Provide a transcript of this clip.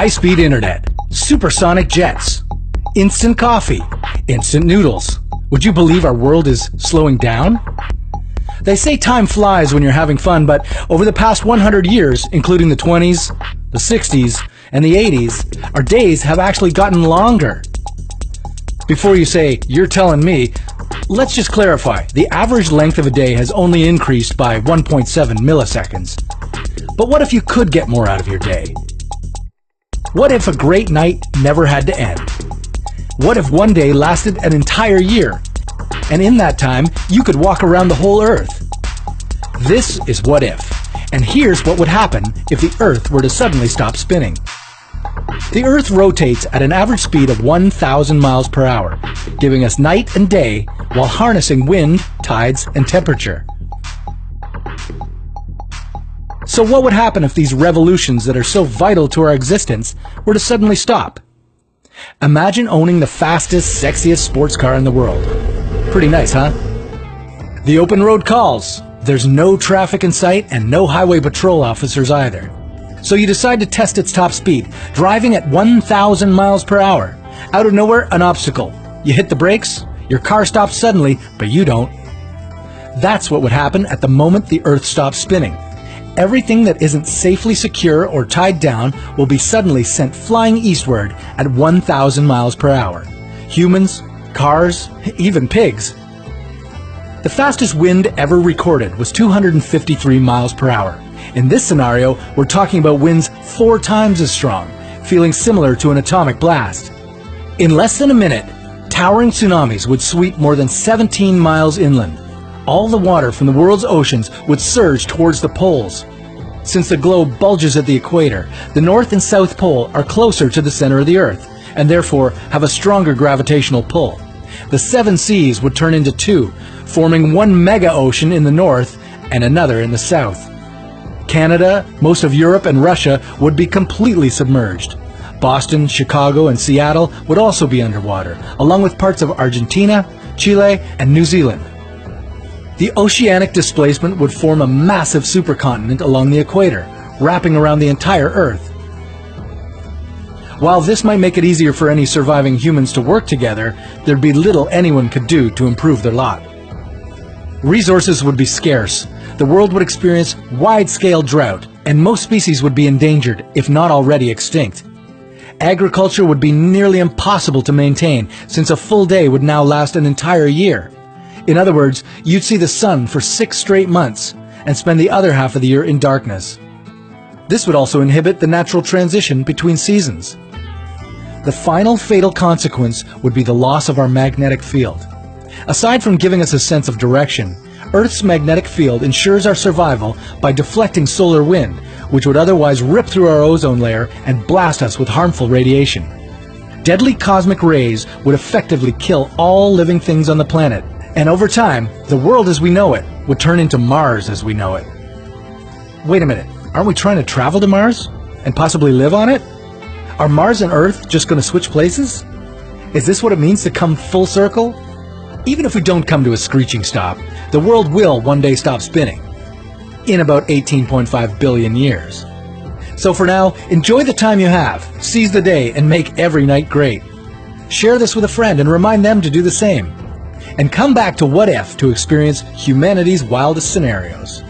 high-speed internet, supersonic jets, instant coffee, instant noodles. Would you believe our world is slowing down? They say time flies when you're having fun, but over the past 100 years, including the 20s, the 60s, and the 80s, our days have actually gotten longer. Before you say, "You're telling me," let's just clarify. The average length of a day has only increased by 1.7 milliseconds. But what if you could get more out of your day? What if a great night never had to end? What if one day lasted an entire year, and in that time, you could walk around the whole Earth? This is What If, and here's what would happen if the Earth were to suddenly stop spinning. The Earth rotates at an average speed of 1,000 miles per hour, giving us night and day while harnessing wind, tides, and temperature. So what would happen if these revolutions that are so vital to our existence were to suddenly stop? Imagine owning the fastest, sexiest sports car in the world. Pretty nice, huh? The open road calls. There's no traffic in sight and no highway patrol officers either. So you decide to test its top speed, driving at 1,000 miles per hour. Out of nowhere, an obstacle. You hit the brakes, your car stops suddenly, but you don't. That's what would happen at the moment the Earth stops spinning. Everything that isn't safely secure or tied down will be suddenly sent flying eastward at 1,000 miles per hour. Humans, cars, even pigs. The fastest wind ever recorded was 253 miles per hour. In this scenario, we're talking about winds 4 times as strong, feeling similar to an atomic blast. In less than a minute, towering tsunamis would sweep more than 17 miles inland. All the water from the world's oceans would surge towards the poles. Since the globe bulges at the equator, the North and South Pole are closer to the center of the Earth, and therefore have a stronger gravitational pull. The 7 seas would turn into 2, forming one mega ocean in the north and another in the south. Canada, most of Europe, and Russia would be completely submerged. Boston, Chicago, and Seattle would also be underwater, along with parts of Argentina, Chile, and New Zealand. The oceanic displacement would form a massive supercontinent along the equator, wrapping around the entire Earth. While this might make it easier for any surviving humans to work together, there'd be little anyone could do to improve their lot. Resources would be scarce, the world would experience wide-scale drought, and most species would be endangered, if not already extinct. Agriculture would be nearly impossible to maintain, since a full day would now last an entire year. In other words, you'd see the sun for 6 straight months, and spend the other half of the year in darkness. This would also inhibit the natural transition between seasons. The final fatal consequence would be the loss of our magnetic field. Aside from giving us a sense of direction, Earth's magnetic field ensures our survival by deflecting solar wind, which would otherwise rip through our ozone layer and blast us with harmful radiation. Deadly cosmic rays would effectively kill all living things on the planet, and over time, the world as we know it would turn into Mars as we know it. Wait a minute, aren't we trying to travel to Mars? And possibly live on it? Are Mars and Earth just going to switch places? Is this what it means to come full circle? Even if we don't come to a screeching stop, the world will one day stop spinning. In about 18.5 billion years. So for now, enjoy the time you have, seize the day, and make every night great. Share this with a friend and remind them to do the same. And come back to What If to experience humanity's wildest scenarios.